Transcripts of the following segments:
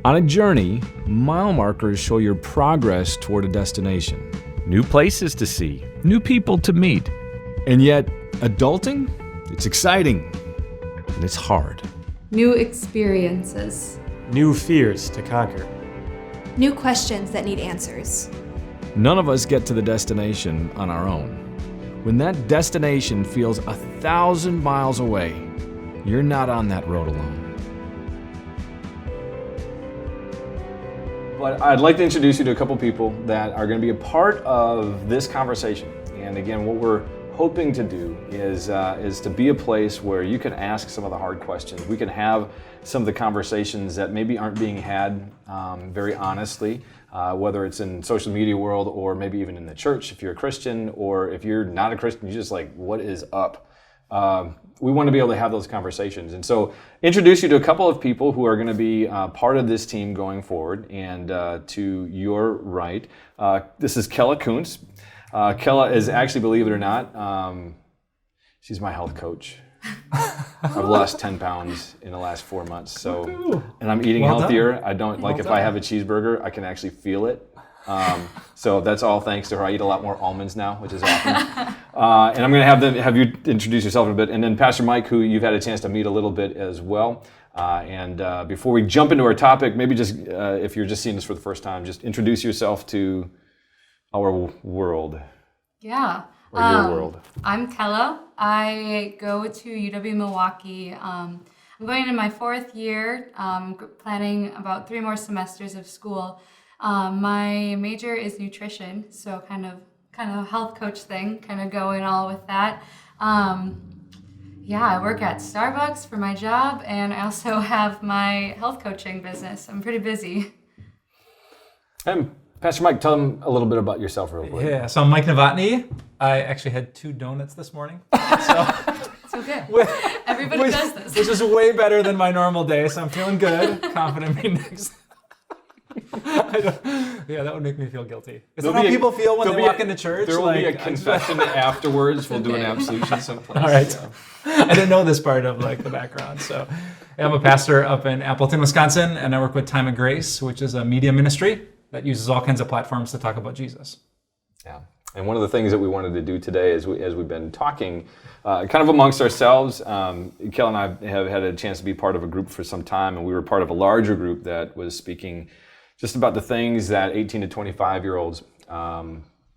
On a journey, mile markers show your progress toward a destination. New places to see, new people to meet. And yet, adulting? It's exciting. And it's hard. New experiences. New fears to conquer. New questions that need answers. None of us get to the destination on our own. When that destination feels 1,000 miles away, you're not on that road alone. But I'd like to introduce you to a couple people that are going to be a part of this conversation. And again, what we're hoping to do is to be a place where you can ask some of the hard questions. We can have some of the conversations that maybe aren't being had very honestly, whether it's in social media world or maybe even in the church if you're a Christian, or if you're not a Christian, you're just like, what is up? We want to be able to have those conversations. And so introduce you to a couple of people who are going to be part of this team going forward. And to your right, this is Kella Kuntz. Kella is actually, believe it or not, she's my health coach. I've lost 10 pounds in the last 4 months. So, and I'm eating healthier. I don't if I have a cheeseburger, I can actually feel it. So that's all thanks to her. I eat a lot more almonds now, which is awesome. And I'm going to have you introduce yourself in a bit. And then Pastor Mike, who you've had a chance to meet a little bit as well. And before we jump into our topic, maybe just if you're just seeing this for the first time, just introduce yourself to our world. Yeah. Or your world. I'm Kella. I go to UW Milwaukee. I'm going into my 4th year, planning about 3 more semesters of school. My major is nutrition, so kind of a health coach thing, kind of going all with that. I work at Starbucks for my job, and I also have my health coaching business. I'm pretty busy. And Pastor Mike, tell them a little bit about yourself real quick. Yeah, so I'm Mike Novotny. I actually had 2 donuts this morning. So It's okay. Everybody does this. Which is way better than my normal day, so I'm feeling good, confident being next. That would make me feel guilty. Is that how people feel when they walk into church? There will be a confession afterwards. We'll do an absolution someplace. All right. Yeah. I didn't know this part of the background. So I'm a pastor up in Appleton, Wisconsin, and I work with Time of Grace, which is a media ministry that uses all kinds of platforms to talk about Jesus. Yeah. And one of the things that we wanted to do today as we've been talking kind of amongst ourselves, Kella and I have had a chance to be part of a group for some time, and we were part of a larger group that was speaking just about the things that 18 to 25-year-olds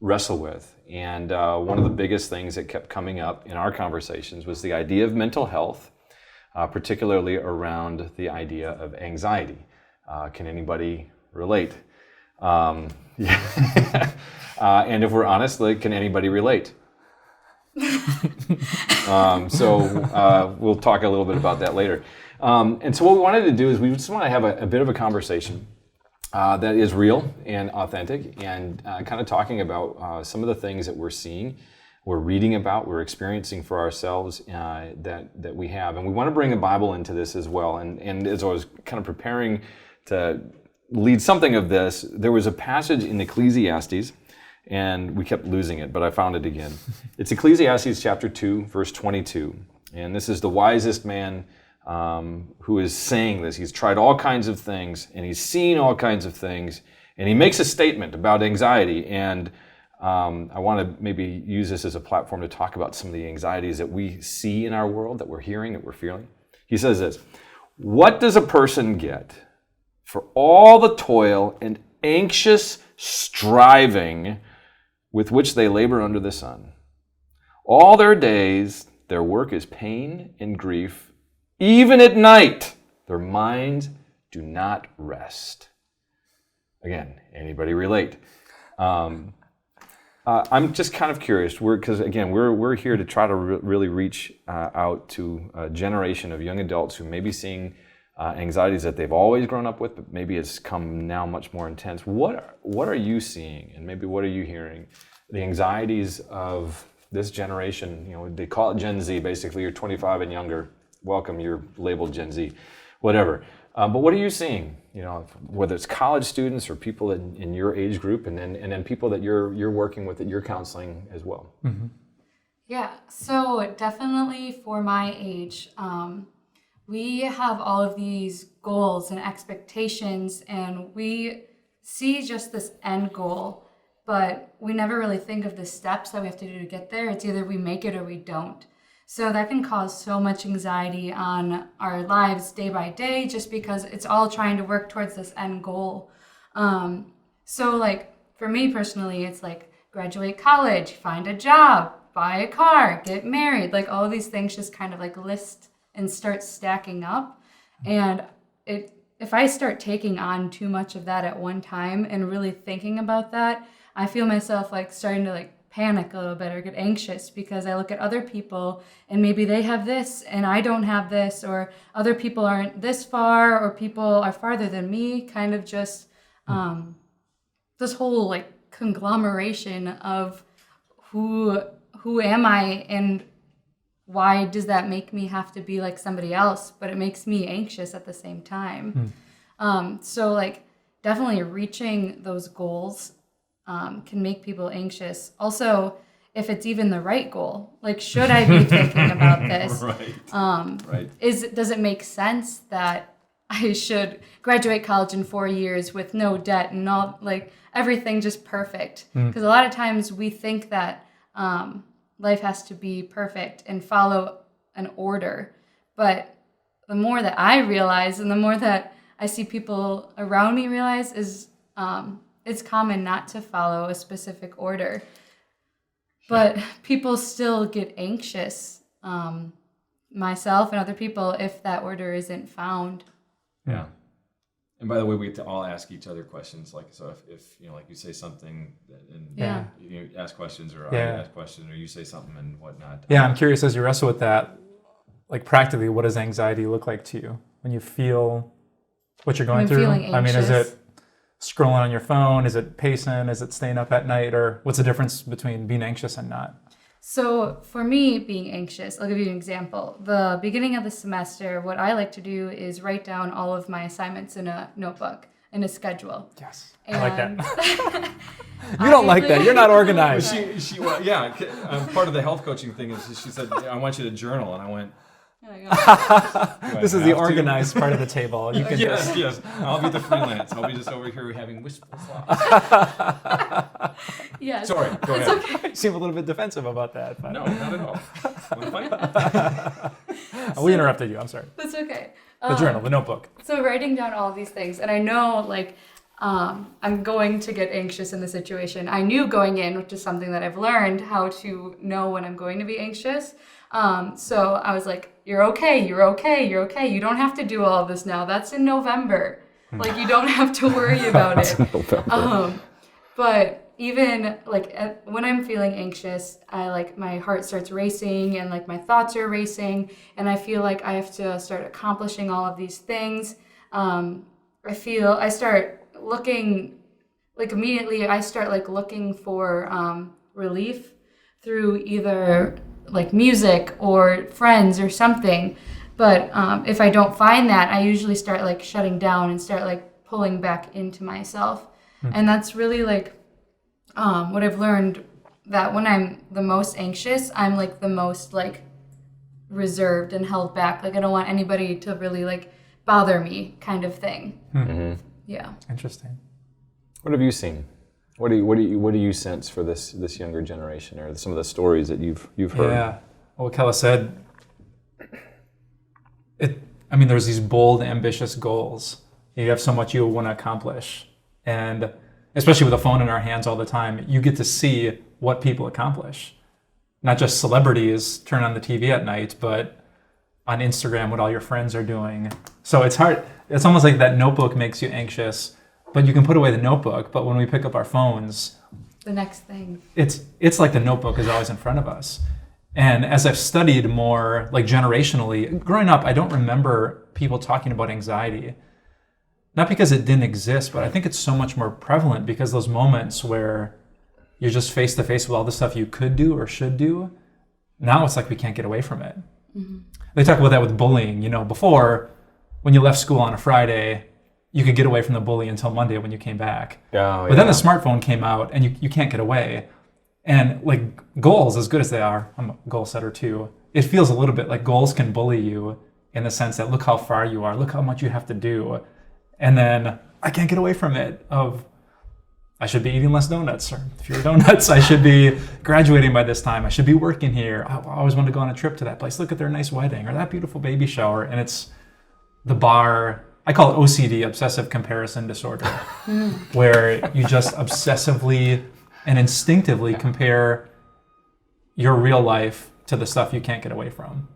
wrestle with. And one of the biggest things that kept coming up in our conversations was the idea of mental health, particularly around the idea of anxiety. Can anybody relate? And if we're honest, can anybody relate? We'll talk a little bit about that later. And so what we wanted to do is we just want to have a bit of a conversation that is real and authentic, and kind of talking about some of the things that we're seeing, we're reading about, we're experiencing for ourselves that we have. And we want to bring the Bible into this as well. And as I was kind of preparing to lead something of this, there was a passage in Ecclesiastes, and we kept losing it, but I found it again. It's Ecclesiastes chapter 2, verse 22. And this is the wisest man who is saying this. He's tried all kinds of things, and he's seen all kinds of things, and he makes a statement about anxiety. And I want to maybe use this as a platform to talk about some of the anxieties that we see in our world, that we're hearing, that we're feeling. He says this: "What does a person get for all the toil and anxious striving with which they labor under the sun? All their days, their work is pain and grief. Even at night, their minds do not rest." Again, anybody relate? I'm just kind of curious, because again, we're here to try to really reach out to a generation of young adults who may be seeing anxieties that they've always grown up with, but maybe it's come now much more intense. What are you seeing, and maybe what are you hearing? The anxieties of this generation, they call it Gen Z, basically, you're 25 and younger. Welcome, you're labeled Gen Z, whatever. But what are you seeing? Whether it's college students or people in your age group, and then people that you're working with, that you're counseling as well. Mm-hmm. Yeah, so definitely for my age, we have all of these goals and expectations, and we see just this end goal, but we never really think of the steps that we have to do to get there. It's either we make it or we don't. So that can cause so much anxiety on our lives day by day, just because it's all trying to work towards this end goal. So like for me personally, it's like graduate college, find a job, buy a car, get married, like all of these things just kind of like list and start stacking up. And if I start taking on too much of that at one time and really thinking about that, I feel myself like starting to like panic a little bit or get anxious, because I look at other people and maybe they have this and I don't have this, or other people aren't this far, or people are farther than me, kind of just this whole like conglomeration of who am I, and why does that make me have to be like somebody else? But it makes me anxious at the same time. So like definitely reaching those goals can make people anxious. Also, if it's even the right goal, like should I be thinking about this? Right. Does it make sense that I should graduate college in 4 years with no debt and all, like everything just perfect? Because a lot of times we think that life has to be perfect and follow an order. But the more that I realize, and the more that I see people around me realize, is it's common not to follow a specific order. But people still get anxious, myself and other people, if that order isn't found. Yeah. And by the way, we get to all ask each other questions. Like, so if you know, like you say something and you ask questions, or I ask questions, or you say something and whatnot. Yeah, I'm curious, as you wrestle with that, like practically, what does anxiety look like to you when you feel what you're going through? Feeling I mean, is anxious. it scrolling on your phone? Is it pacing? Is it staying up at night? Or what's the difference between being anxious and not? So for me, being anxious, I'll give you an example. The beginning of the semester, what I like to do is write down all of my assignments in a notebook, in a schedule. Yes, And I like that. You don't like that. You're not organized. Part of the health coaching thing is she said, I want you to journal. And I went, This is the organized part of the table. You can yes. I'll be the freelance. I'll be just over here having wistful thoughts. Yes. Sorry, go ahead. Okay. You seem a little bit defensive about that. But No, not at all. Want to fight? we interrupted you. I'm sorry. That's okay. The journal, the notebook. So writing down all these things, and I know like I'm going to get anxious in the situation. I knew going in, which is something that I've learned how to know when I'm going to be anxious. So I was like, you're okay. You don't have to do all of this now. That's in November. Like, you don't have to worry about it. But even like when I'm feeling anxious, I like my heart starts racing and like my thoughts are racing, and I feel like I have to start accomplishing all of these things. I start looking, like immediately I start like looking for relief through either like music or friends or something. But if I don't find that, I usually start like shutting down and start like pulling back into myself. And that's really like what I've learned, that when I'm the most anxious, I'm like the most like reserved and held back. Like I don't want anybody to really like bother me, kind of thing. Mm-hmm. Yeah. Interesting. What have you seen? What do you sense for this younger generation, or some of the stories that you've heard? Yeah. Well, Kella said, there's these bold, ambitious goals. You have so much you want to accomplish. And especially with a phone in our hands all the time, you get to see what people accomplish. Not just celebrities turn on the TV at night, but on Instagram, what all your friends are doing. So it's hard. It's almost like that notebook makes you anxious, but you can put away the notebook. But when we pick up our phones, The next thing. it's like the notebook is always in front of us. And as I've studied more, like generationally, growing up, I don't remember people talking about anxiety. Not because it didn't exist, but I think it's so much more prevalent because those moments where you're just face to face with all the stuff you could do or should do, now it's like we can't get away from it. Mm-hmm. They talk about that with bullying. Before, when you left school on a Friday, you could get away from the bully until Monday when you came back. But then the smartphone came out and you can't get away. And like goals, as good as they are, I'm a goal setter too, it feels a little bit like goals can bully you in the sense that look how far you are, look how much you have to do. And then I can't get away from it of I should be eating less donuts or fewer donuts. I should be graduating by this time. I should be working here. I always want to go on a trip to that place. Look at their nice wedding or that beautiful baby shower. And it's the bar, I call it OCD, obsessive comparison disorder, where you just obsessively and instinctively compare your real life to the stuff you can't get away from.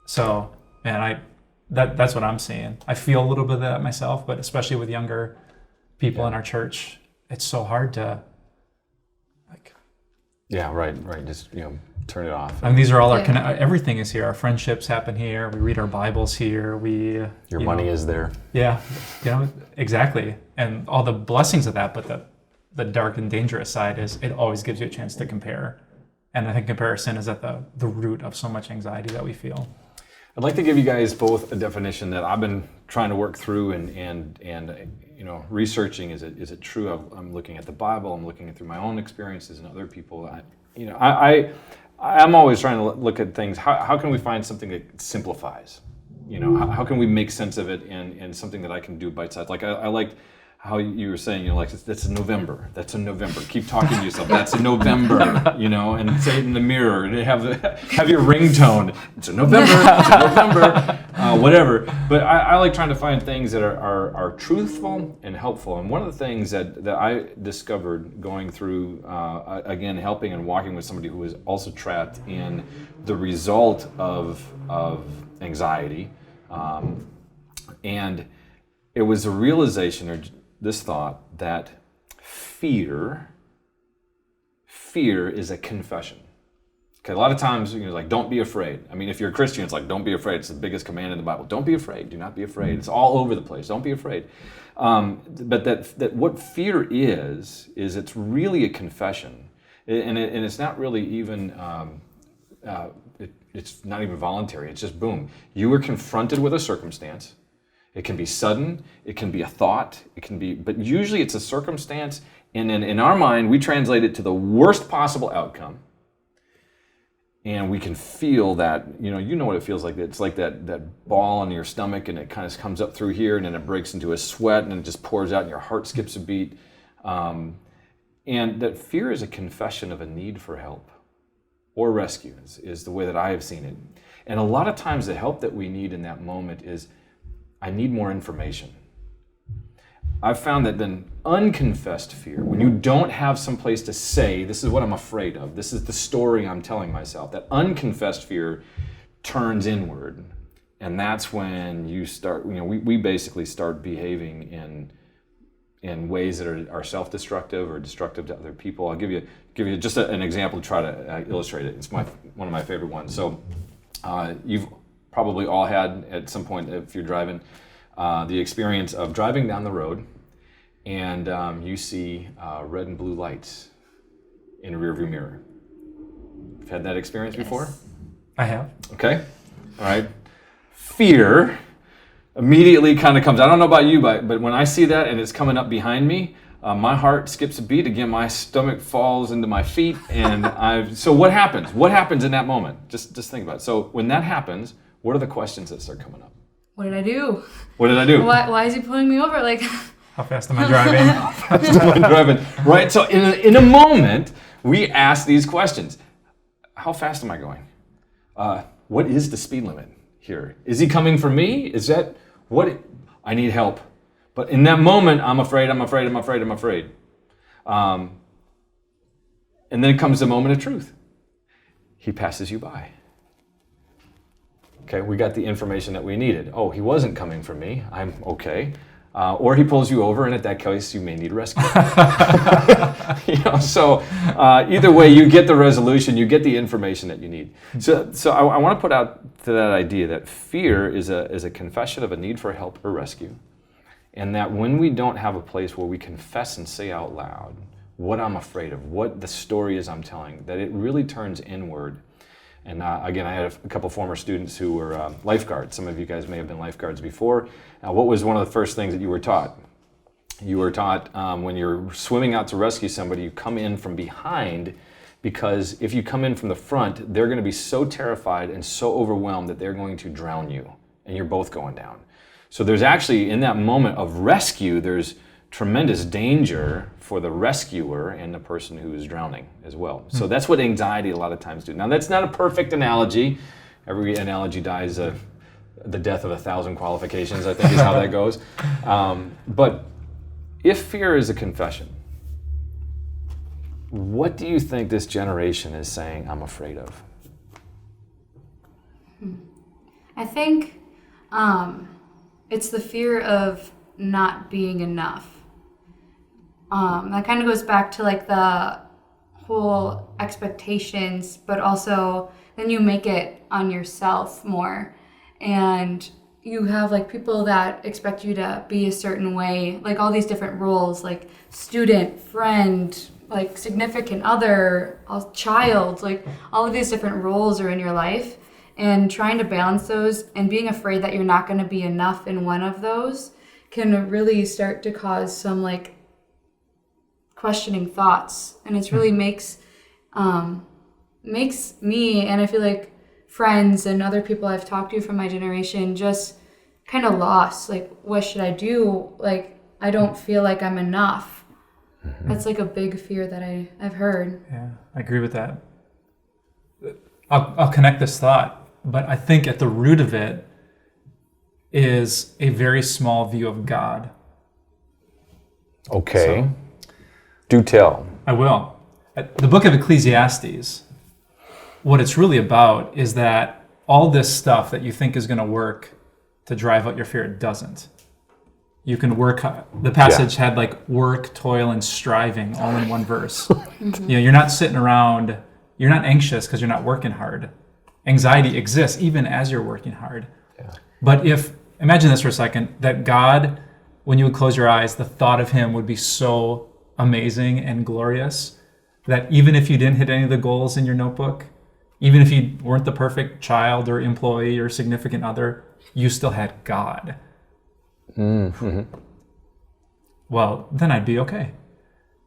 So, man, that's what I'm seeing. I feel a little bit of that myself, but especially with younger people in our church, it's so hard to Yeah, right. Just, turn it off. I mean, these are all our everything is here. Our friendships happen here. We read our Bibles here. Your money is there. Yeah, exactly. And all the blessings of that, but the dark and dangerous side is it always gives you a chance to compare. And I think comparison is at the root of so much anxiety that we feel. I'd like to give you guys both a definition that I've been trying to work through and researching. Is it true? I'm looking at the Bible. I'm looking through my own experiences and other people. I'm always trying to look at things. How can we find something that simplifies? How can we make sense of it and something that I can do bite size? Like I liked how you were saying, that's a November. That's a November. Keep talking to yourself. That's a November. And say it in the mirror and have your ringtone. It's a November. It's a November. Whatever. But I like trying to find things that are truthful and helpful. And one of the things that I discovered going through, again, helping and walking with somebody who was also trapped in the result of anxiety, and it was a realization or this thought that fear is a confession. Okay, a lot of times, like, don't be afraid. I mean, if you're a Christian, it's like, don't be afraid. It's the biggest command in the Bible. Don't be afraid. Do not be afraid. It's all over the place. Don't be afraid. But that what fear is it's really a confession. And it's not really even, it's not even voluntary. It's just boom. You were confronted with a circumstance. It can be sudden, it can be a thought, but usually it's a circumstance, and then in our mind, we translate it to the worst possible outcome. And we can feel that, you know what it feels like. It's like that ball in your stomach, and it kind of comes up through here, and then it breaks into a sweat, and it just pours out, and your heart skips a beat. And that fear is a confession of a need for help or rescue, is the way that I have seen it. And a lot of times the help that we need in that moment is, I need more information. I've found that then unconfessed fear, when you don't have some place to say, this is what I'm afraid of, this is the story I'm telling myself, that unconfessed fear turns inward. And that's when you start, we basically start behaving in ways that are self-destructive or destructive to other people. I'll give you just an example to try to illustrate it. It's one of my favorite ones. So you've probably all had at some point, if you're driving, the experience of driving down the road and you see red and blue lights in a rearview mirror. You've had that experience before? I have. Okay. All right. Fear immediately kind of comes. I don't know about you, but when I see that and it's coming up behind me, my heart skips a beat. Again, my stomach falls into my feet, and so what happens? What happens in that moment? Just think about it. So when that happens, what are the questions that start coming up? What did I do? What did I do? Why is he pulling me over? Like, how fast am I driving? How fast am I driving? Right. So in a moment, we ask these questions: how fast am I going? What is the speed limit here? Is he coming for me? Is that what? I need help. But in that moment, I'm afraid. And then comes the moment of truth. He passes you by. Okay, we got the information that we needed. Oh, he wasn't coming for me. I'm okay. Or he pulls you over, and at that case, you may need rescue. So either way, you get the resolution, you get the information that you need. So I want to put out to that idea that fear is a confession of a need for help or rescue, and that when we don't have a place where we confess and say out loud what I'm afraid of, what the story is I'm telling, that it really turns inward. And again, I had a couple former students who were lifeguards. Some of you guys may have been lifeguards before. What was one of the first things that you were taught? You were taught when you're swimming out to rescue somebody, you come in from behind, because if you come in from the front, they're going to be so terrified and so overwhelmed that they're going to drown you. and you're both going down. So there's actually, in that moment of rescue, there's tremendous danger for the rescuer and the person who is drowning as well. So that's what anxiety a lot of times do. Now, that's not a perfect analogy. Every analogy dies the death of 1,000 qualifications, I think is how that goes. But if fear is a confession, what do you think this generation is saying I'm afraid of? I think it's the fear of not being enough. That kind of goes back to like the whole expectations, but also then you make it on yourself more. And you have like people that expect you to be a certain way, like all these different roles, like student, friend, like significant other, child, like all of these different roles are in your life. And trying to balance those and being afraid that you're not going to be enough in one of those can really start to cause some like questioning thoughts, and it's really makes me, and I feel like friends and other people I've talked to from my generation just kind of lost. Like, what should I do? Like, I don't feel like I'm enough. That's like a big fear that I've heard. Yeah, I agree with that. I'll connect this thought, but I think at the root of it is a very small view of God. Okay. So, do tell. I will. The book of Ecclesiastes, what it's really about is that all this stuff that you think is going to work to drive out your fear, it doesn't. You can work, the passage had like work, toil, and striving all in one verse. You're not sitting around, you're not anxious because you're not working hard. Anxiety exists even as you're working hard. Yeah. But imagine this for a second, that God, when you would close your eyes, the thought of him would be so amazing and glorious that even if you didn't hit any of the goals in your notebook, even if you weren't the perfect child or employee or significant other, you still had God. Mm-hmm. Well, then I'd be okay.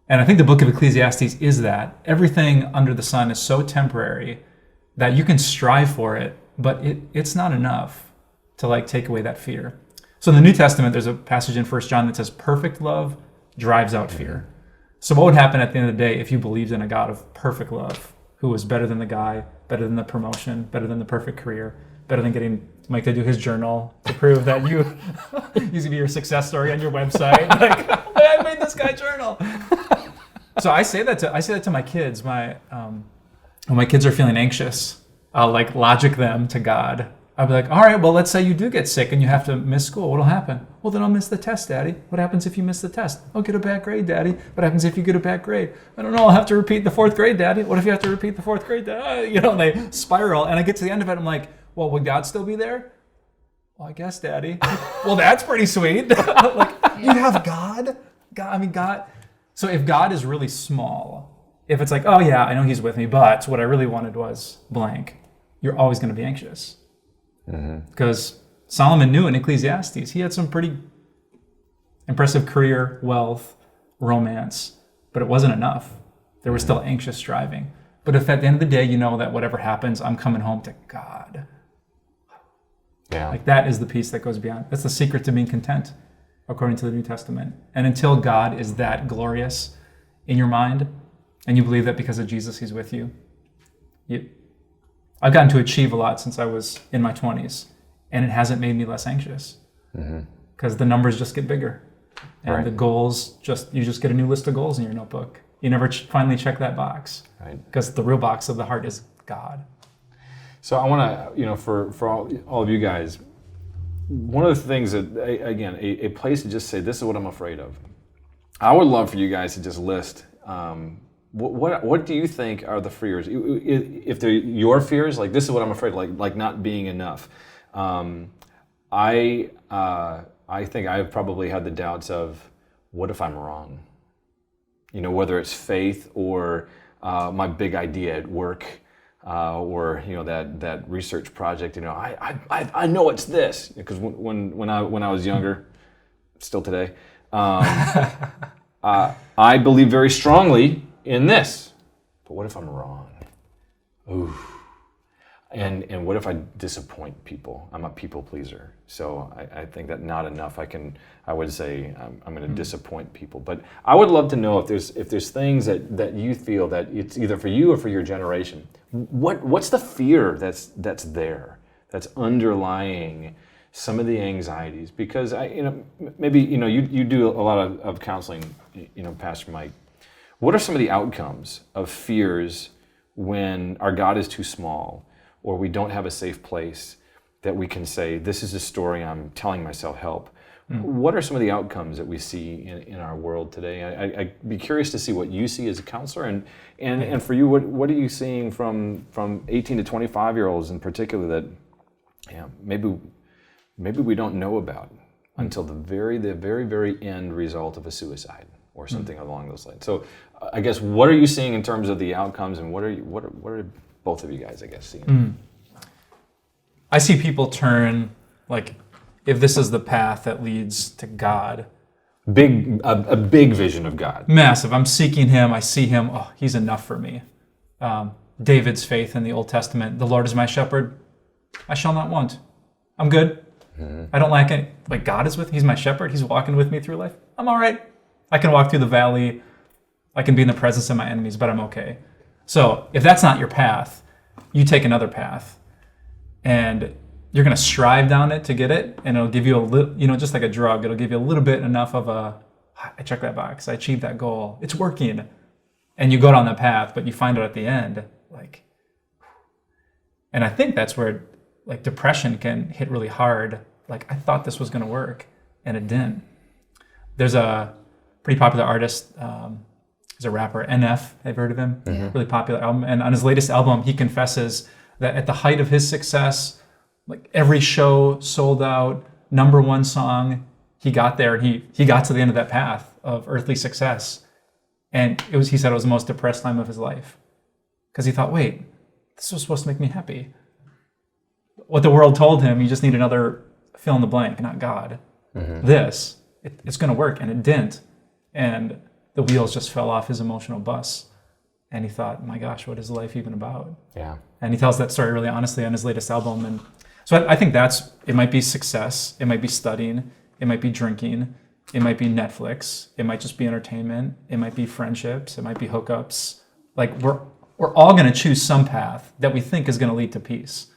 And I think the book of Ecclesiastes is that. Everything under the sun is so temporary that you can strive for it, but it's not enough to like take away that fear. So in the New Testament, there's a passage in 1 John that says, perfect love drives out fear. So what would happen at the end of the day if you believed in a God of perfect love, who was better than the guy, better than the promotion, better than the perfect career, better than getting Mike to do his journal to prove that you to be your success story on your website. Like, I made this guy journal. So I say that to my kids. When my kids are feeling anxious, I'll like logic them to God. I'll be like, all right, well, let's say you do get sick and you have to miss school. What'll happen? Well, then I'll miss the test, Daddy. What happens if you miss the test? I'll get a bad grade, Daddy. What happens if you get a bad grade? I don't know. I'll have to repeat the fourth grade, Daddy. What if you have to repeat the fourth grade, Daddy? They spiral. And I get to the end of it. I'm like, well, would God still be there? Well, I guess, Daddy. Well, that's pretty sweet. Like, you have God? God. So if God is really small, if it's like, oh yeah, I know he's with me, but what I really wanted was blank, you're always going to be anxious. Because Solomon knew in Ecclesiastes, he had some pretty impressive career, wealth, romance, but it wasn't enough. There was still anxious striving. But if at the end of the day, you know that whatever happens, I'm coming home to God. Yeah. Like that is the peace that goes beyond. That's the secret to being content, according to the New Testament. And until God is that glorious in your mind, and you believe that because of Jesus, he's with you, I've gotten to achieve a lot since I was in my 20s, and it hasn't made me less anxious because the numbers just get bigger, and the goals you just get a new list of goals in your notebook. You never finally check that box, because the real box of the heart is God. So I want to, for all of you guys, one of the things that, again, a place to just say, this is what I'm afraid of. I would love for you guys to just list. What do you think are the fears? If they're your fears, like this is what I'm afraid of, like not being enough. I think I've probably had the doubts of, what if I'm wrong? Whether it's faith or my big idea at work, or that research project. I know it's this, because when I was younger, still today, I believe very strongly in this, but what if I'm wrong? Ooh. And what if I disappoint people? I'm a people pleaser. So I think that not enough. I would say I'm going to disappoint people. But I would love to know if there's things that you feel that it's either for you or for your generation. What's the fear that's there, that's underlying some of the anxieties? Because maybe you do a lot of counseling, Pastor Mike. What are some of the outcomes of fears when our God is too small, or we don't have a safe place that we can say, this is a story I'm telling myself, help? What are some of the outcomes that we see in our world today? I'd be curious to see what you see as a counselor, and for you, what are you seeing from 18 to 25-year-olds in particular that maybe we don't know about until the very, very end result of a suicide or something along those lines. So I guess, what are you seeing in terms of the outcomes, and what are both of you guys, I guess, seeing? I see people turn, like, if this is the path that leads to God. A big vision of God. Massive. I'm seeking him. I see him. Oh, he's enough for me. David's faith in the Old Testament. The Lord is my shepherd. I shall not want. I'm good. I don't lack any. Like, God is with me. He's my shepherd. He's walking with me through life. I'm all right. I can walk through the valley. I can be in the presence of my enemies, but I'm okay. So if that's not your path, you take another path, and you're going to strive down it to get it, and it'll give you a little, just like a drug, it'll give you a little bit enough of I checked that box, I achieved that goal, it's working. And you go down that path, but you find out at the end, and I think that's where, depression can hit really hard. I thought this was going to work, and it didn't. There's a pretty popular artist, he's a rapper, NF, have you heard of him? Yeah. Really popular album. And on his latest album, he confesses that at the height of his success, every show sold out, #1 song, he got there, and he got to the end of that path of earthly success. And he said it was the most depressed time of his life. Because he thought, wait, this was supposed to make me happy. What the world told him, you just need another fill in the blank, not God. It's going to work, and it didn't. And the wheels just fell off his emotional bus. And he thought, my gosh, what is life even about? Yeah. And he tells that story really honestly on his latest album. And so I think it might be success, it might be studying, it might be drinking, it might be Netflix, it might just be entertainment, it might be friendships, it might be hookups. We're all going to choose some path that we think is going to lead to peace.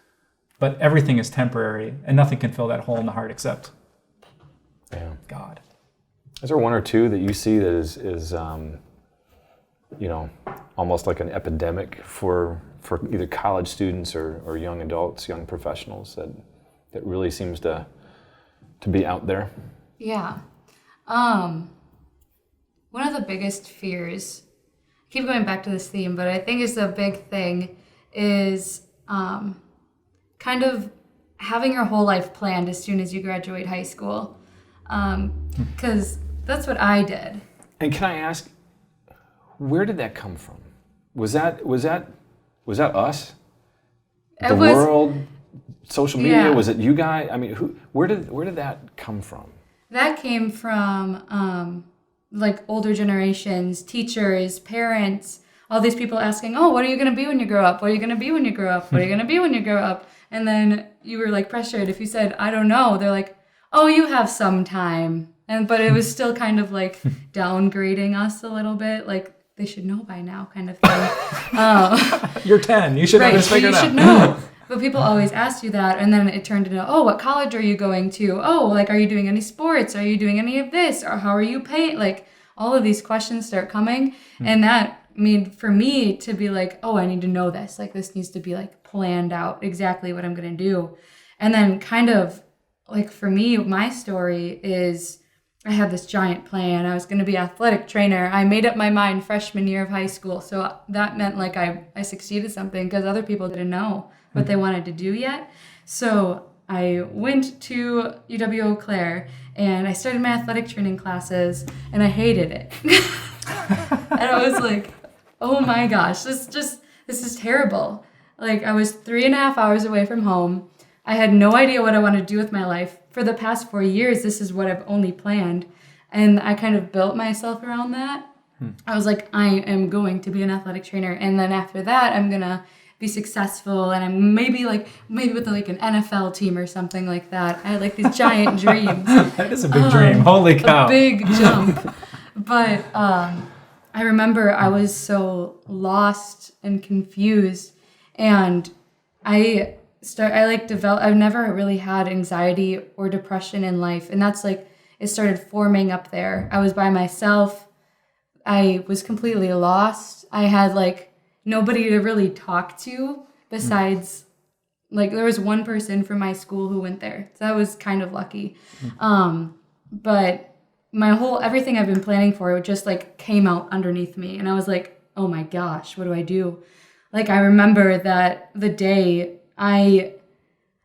But everything is temporary, and nothing can fill that hole in the heart except God. Is there one or two that you see that is almost like an epidemic for either college students or young adults, young professionals that really seems to be out there? Yeah. One of the biggest fears, I keep going back to this theme, but I think is the big thing is kind of having your whole life planned as soon as you graduate high school. Because that's what I did. And can I ask, where did that come from? Was that us? The world, social media? Yeah. Was it you guys? I mean, where did that come from? That came from older generations, teachers, parents, all these people asking, oh, what are you going to be when you grow up? What are you going to be when you grow up? What are you going to be when you grow up? And then you were pressured. If you said, I don't know, they're like, oh, you have some time. But it was still kind of downgrading us a little bit. They should know by now kind of thing. You're 10. You should have this figured out. You should know. But people always asked you that. And then it turned into, oh, what college are you going to? Oh, are you doing any sports? Are you doing any of this? Or how are you paid? All of these questions start coming. Mm-hmm. And that made for me to be oh, I need to know this. This needs to be planned out exactly what I'm going to do. And then kind of for me, my story is I had this giant plan. I was going to be an athletic trainer. I made up my mind freshman year of high school. So that meant I succeeded something because other people didn't know what they wanted to do yet. So I went to UW Eau Claire and I started my athletic training classes and I hated it. And I was oh my gosh, this is terrible. I was 3.5 hours away from home. I had no idea what I wanted to do with my life. For the past 4 years, this is what I've only planned. And I kind of built myself around that. I was I am going to be an athletic trainer. And then after that, I'm going to be successful, and I'm maybe with like an NFL team or something like that. I had like these giant dreams. That is a big dream. Holy cow. A big jump. But I remember I was so lost and confused, and I've never really had anxiety or depression in life, and that's like, it started forming up there. I was by myself. I was completely lost. I had like nobody to really talk to besides, like, there was one person from my school who went there. So I was kind of lucky. But everything I've been planning for just like came out underneath me. And I was like, oh my gosh, what do I do? Like, I remember that the day I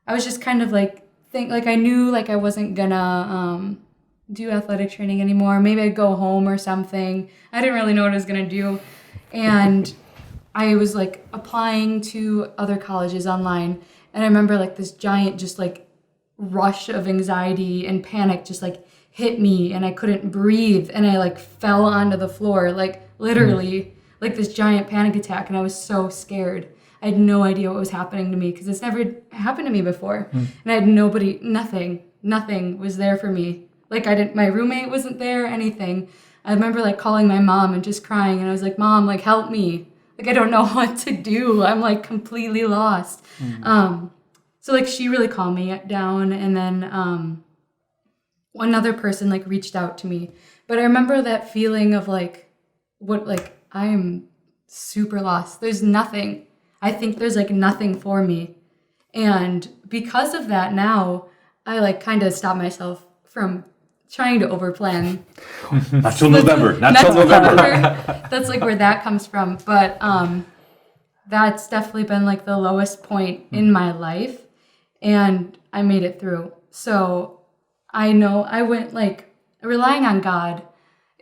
was just kind of like, I knew like I wasn't gonna do athletic training anymore. Maybe I'd go home or something. I didn't really know what I was gonna do. And I was like applying to other colleges online. And I remember like this giant just like rush of anxiety and panic just like hit me, and I couldn't breathe, and I like fell onto the floor, like literally like this giant panic attack. And I was so scared. I had no idea what was happening to me because it's never happened to me before. And I had nothing was there for me. Like, my roommate wasn't there, anything. I remember like calling my mom and just crying, and I was like, Mom, like, help me. Like, I don't know what to do. I'm like completely lost. So like she really calmed me down, and then one other person like reached out to me. But I remember that feeling of like, I am super lost. There's nothing. I think there's like nothing for me. And because of that, now I like kind of stop myself from trying to overplan. Not till November. That's like where that comes from. But that's definitely been like the lowest point in my life, and I made it through. So I know I went like relying on God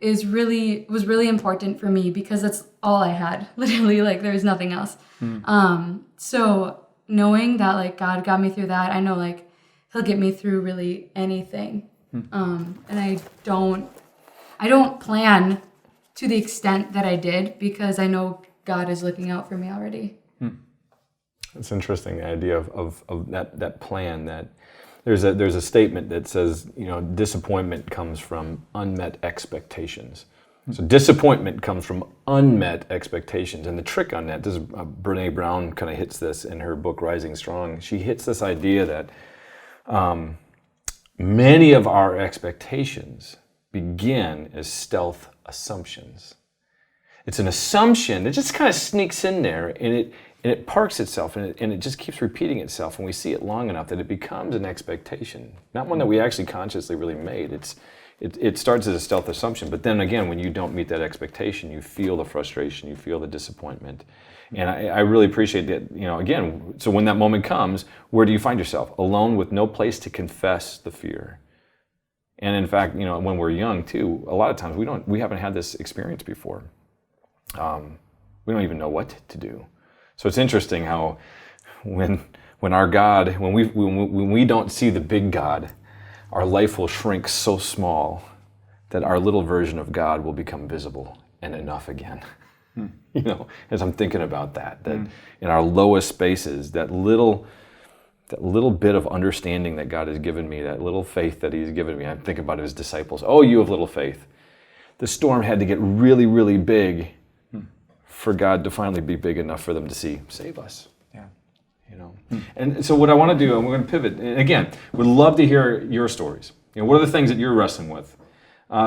was really important for me, because that's all I had. Literally, like, there was nothing else. So knowing that like God got me through that, I know like He'll get me through really anything. And I don't plan to the extent that I did, because I know God is looking out for me already. It's interesting, the idea of that plan. That there's a statement that says, disappointment comes from unmet expectations. So disappointment comes from unmet expectations. And the trick on that, Brené Brown kind of hits this in her book Rising Strong. She hits this idea that many of our expectations begin as stealth assumptions. It's an assumption that just kind of sneaks in there, and it parks itself, and it just keeps repeating itself, and we see it long enough that it becomes an expectation, not one that we actually consciously really made. It starts as a stealth assumption, but then again, when you don't meet that expectation, you feel the frustration, you feel the disappointment. And I really appreciate that, again, so when that moment comes, where do you find yourself? Alone with no place to confess the fear. And in fact, when we're young too, a lot of times we haven't had this experience before. We don't even know what to do. So it's interesting how when our God, when we don't see the big God, our life will shrink so small that our little version of God will become visible and enough again. As I'm thinking about that in our lowest spaces, that little bit of understanding that God has given me, that little faith that He's given me. I'm thinking about His disciples. Oh, you have little faith. The storm had to get really, really big for God to finally be big enough for them to see, save us. Yeah. And so what I want to do, and we're going to pivot, and again, would love to hear your stories. What are the things that you're wrestling with?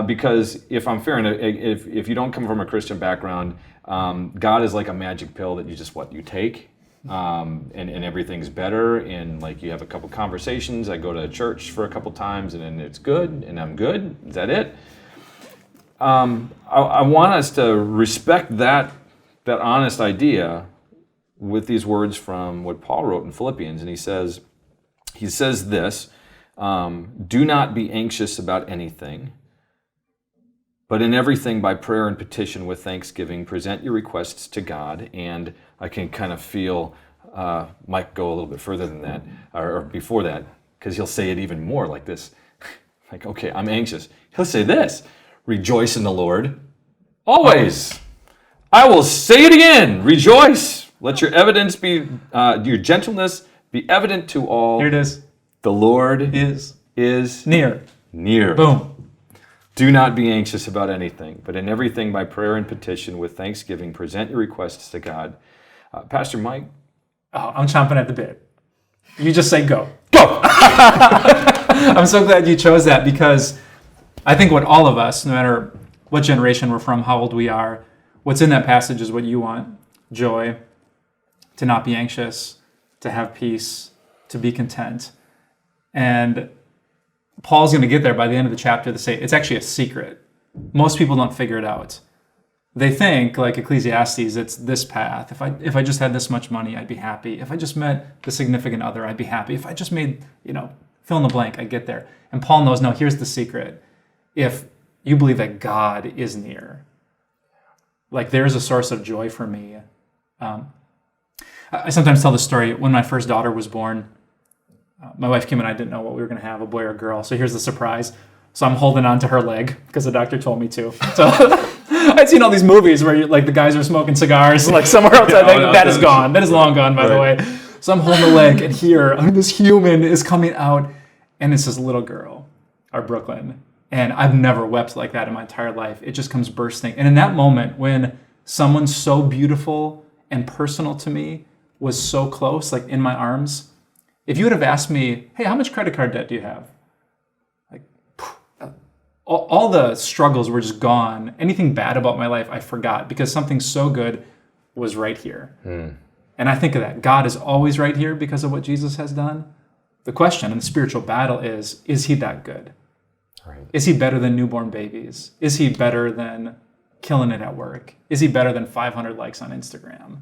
Because if I'm fair, and if you don't come from a Christian background, God is like a magic pill that you take, and everything's better, and like you have a couple conversations. I go to church for a couple times, and then it's good, and I'm good. Is that it? I want us to respect that honest idea with these words from what Paul wrote in Philippians, and he says this: do not be anxious about anything, but in everything by prayer and petition with thanksgiving, present your requests to God. And I can kind of feel Mike go a little bit further than that, or before that, because he'll say it even more like this. Like, okay, I'm anxious. He'll say this: rejoice in the Lord always. I will say it again, rejoice. Let your evidence be, your gentleness be evident to all. Here it is. The Lord Is near. near. Boom. Do not be anxious about anything, but in everything by prayer and petition with thanksgiving, present your requests to God. Pastor Mike? Oh, I'm chomping at the bit. You just say go. Go! I'm so glad you chose that, because I think what all of us, no matter what generation we're from, how old we are, what's in that passage is what you want. Joy, to not be anxious, to have peace, to be content. And Paul's going to get there by the end of the chapter to say it's actually a secret. Most people don't figure it out. They think, like Ecclesiastes, it's this path. If I just had this much money, I'd be happy. If I just met the significant other, I'd be happy. If I just made, fill in the blank, I'd get there. And Paul knows, no, here's the secret. If you believe that God is near, like there's a source of joy for me. I sometimes tell the story, when my first daughter was born, my wife Kim and I didn't know what we were going to have, a boy or a girl. So here's the surprise. So I'm holding on to her leg because the doctor told me to. So I'd seen all these movies where the guys are smoking cigars like somewhere else. I think that is gone. That is long gone, by the way. So I'm holding the leg, and here this human is coming out, and it's this little girl, our Brooklyn. And I've never wept like that in my entire life. It just comes bursting. And in that moment, when someone so beautiful and personal to me was so close, like in my arms, if you would have asked me, hey, how much credit card debt do you have? Like, all the struggles were just gone. Anything bad about my life, I forgot, because something so good was right here. And I think of that. God is always right here because of what Jesus has done. The question in the spiritual battle is he that good? Right. Is he better than newborn babies? Is he better than killing it at work? Is he better than 500 likes on Instagram?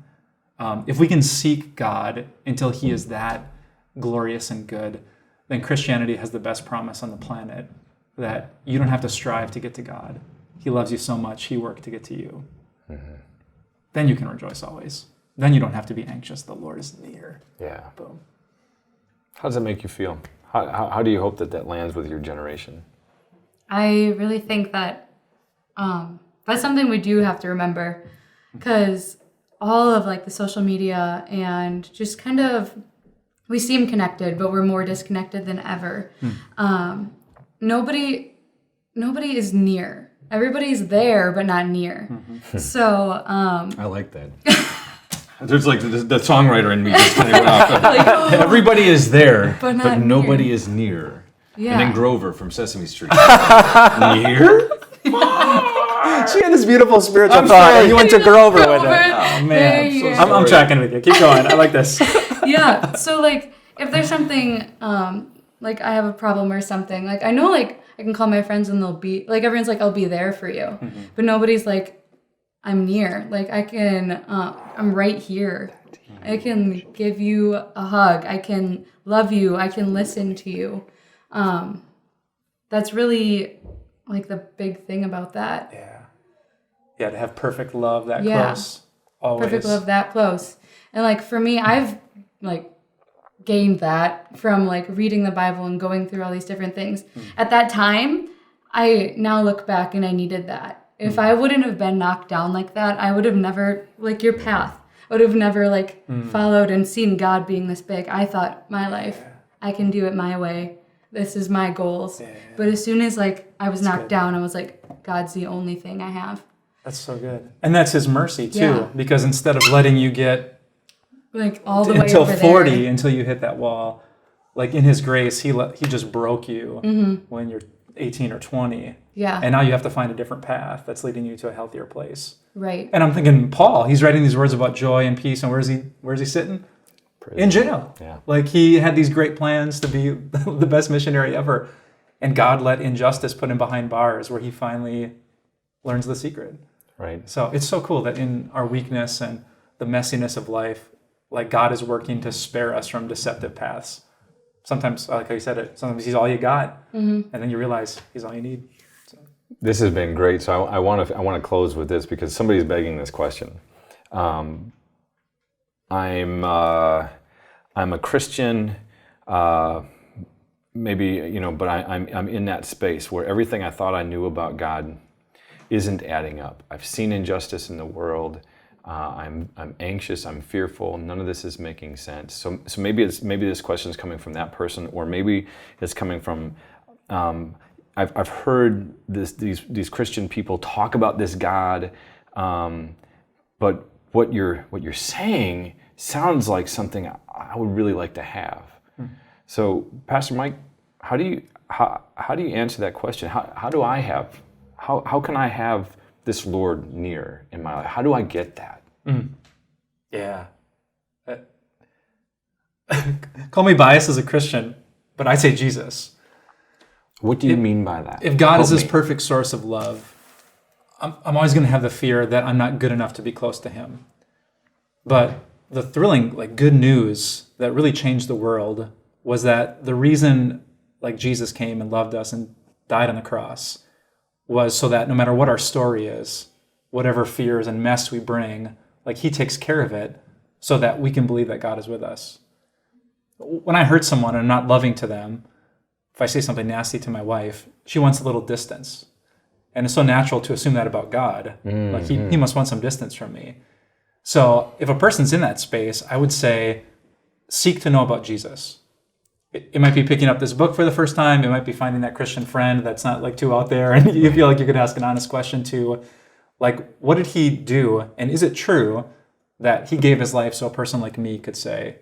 If we can seek God until he is that glorious and good, then Christianity has the best promise on the planet, that you don't have to strive to get to God. He loves you so much, he worked to get to you. Then you can rejoice always. Then you don't have to be anxious. The Lord is near. Yeah. Boom. How does it make you feel? How do you hope that lands with your generation? I really think that that's something we do have to remember, because all of the social media and just kind of, we seem connected, but we're more disconnected than ever. Nobody is near. Everybody's there, but not near. So I like that. There's the songwriter in me just kind of went off. Everybody is there, but nobody is near. Yeah. And then Grover from Sesame Street. Near? She had this beautiful spiritual thought, and you went to Grover with it. Oh, man. I'm tracking with you. Keep going. I like this. Yeah. So, if there's something, I have a problem or something, I know, I can call my friends and they'll be, everyone's I'll be there for you. But nobody's I'm near. I'm right here. I can give you a hug. I can love you. I can listen to you. That's really the big thing about that. Yeah, to have perfect love that close. Always. Perfect love that close. And for me, I've gained that from reading the Bible and going through all these different things. At that time, I now look back and I needed that. If I wouldn't have been knocked down like that, I would have never, your path, I would have never followed and seen God being this big. I thought, my life, I can do it my way. This is my goals. But as soon as I was knocked down, I was God's the only thing I have. That's so good. And that's his mercy too, because instead of letting you get all the way until over 40, there, until you hit that wall, in his grace, he just broke you when you're 18 or 20. Yeah. And now you have to find a different path that's leading you to a healthier place. Right. And I'm thinking, Paul, he's writing these words about joy and peace, and where's he sitting? Prison. In jail. Yeah. He had these great plans to be the best missionary ever, and God let injustice put him behind bars, where he finally learns the secret. Right. So it's so cool that in our weakness and the messiness of life, God is working to spare us from deceptive paths. Sometimes, like how you said it, sometimes he's all you got, and then you realize he's all you need. So. This has been great. So I want to close with this, because somebody's begging this question. I'm a Christian, maybe, but I'm in that space where everything I thought I knew about God isn't adding up. I've seen injustice in the world. I'm anxious, I'm fearful, none of this is making sense. So maybe this question is coming from that person, or maybe it's coming from, I've heard these Christian people talk about this God, but what you're saying sounds like something I would really like to have. So, Pastor Mike, how do you answer that question? How can I have this Lord near in my life? How do I get that? Yeah. Call me biased as a Christian, but I say Jesus. What do you mean by that? If God is Help this me. perfect source of love, I'm always going to have the fear that I'm not good enough to be close to him. But the thrilling, good news that really changed the world was that the reason Jesus came and loved us and died on the cross was so that no matter what our story is, whatever fears and mess we bring, he takes care of it so that we can believe that God is with us. When I hurt someone and I'm not loving to them, if I say something nasty to my wife, she wants a little distance. And it's so natural to assume that about God. He must want some distance from me. So if a person's in that space, I would say, seek to know about Jesus. It might be picking up this book for the first time. It might be finding that Christian friend that's not too out there, and you feel like you could ask an honest question to, what did he do? And is it true that he gave his life so a person like me could say,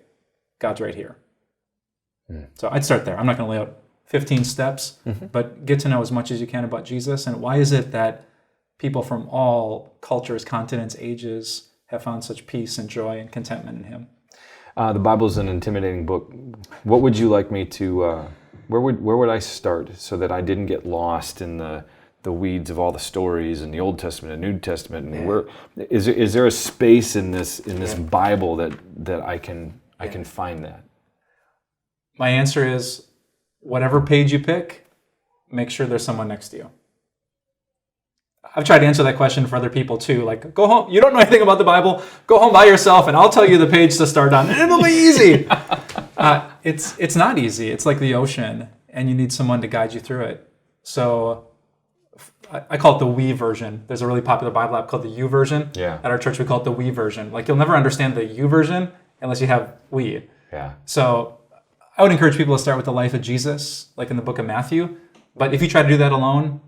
God's right here? So I'd start there. I'm not going to lay out 15 steps, but get to know as much as you can about Jesus. And why is it that people from all cultures, continents, ages have found such peace and joy and contentment in him? The Bible is an intimidating book. What would you like me to? Where would I start so that I didn't get lost in the weeds of all the stories in the Old Testament and New Testament? And where is there a space in this Bible that I can find that? My answer is, whatever page you pick, make sure there's someone next to you. I've tried to answer that question for other people too. Go home. You don't know anything about the Bible. Go home by yourself, and I'll tell you the page to start on, and it'll be easy. It's not easy. It's like the ocean, and you need someone to guide you through it. So I call it the we version. There's a really popular Bible app called the you version. Yeah. At our church, we call it the we version. You'll never understand the you version unless you have we. Yeah. So I would encourage people to start with the life of Jesus, like in the book of Matthew. But if you try to do that alone,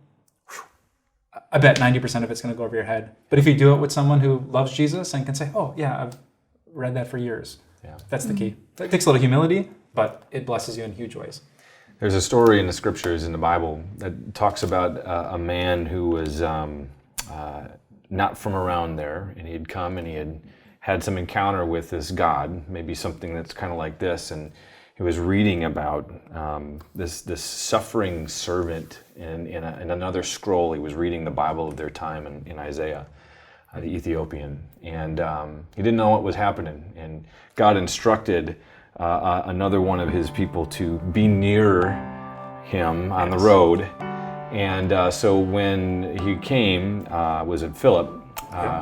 I bet 90% of it's going to go over your head. But if you do it with someone who loves Jesus and can say, oh, yeah, I've read that for years. Yeah. That's the key. It takes a little humility, but it blesses you in huge ways. There's a story in the scriptures in the Bible that talks about a man who was not from around there, and he had come and he had some encounter with this God, maybe something that's kind of like this, and he was reading about this suffering servant in another scroll. He was reading the Bible of their time in Isaiah, the Ethiopian, and he didn't know what was happening. And God instructed another one of his people to be near him on the road. And so when he came, was it Philip,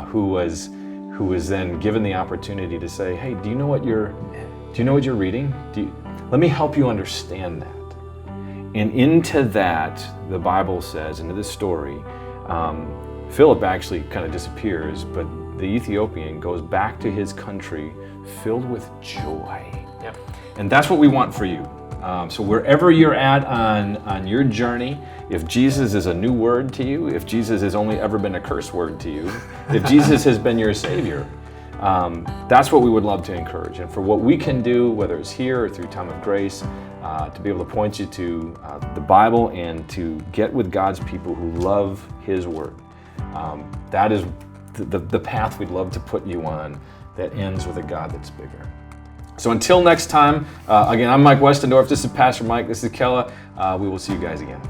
who was then given the opportunity to say, "Hey, do you know what you're reading? Let me help you understand that." And into that, the Bible says, into this story, Philip actually kind of disappears, but the Ethiopian goes back to his country filled with joy. Yep. And that's what we want for you. So wherever you're at on your journey, if Jesus is a new word to you, if Jesus has only ever been a curse word to you, if Jesus has been your Savior, that's what we would love to encourage. And for what we can do, whether it's here or through Time of Grace, to be able to point you to the Bible and to get with God's people who love His Word. That is the path we'd love to put you on that ends with a God that's bigger. So until next time, again, I'm Mike Westendorf. This is Pastor Mike. This is Kella. We will see you guys again.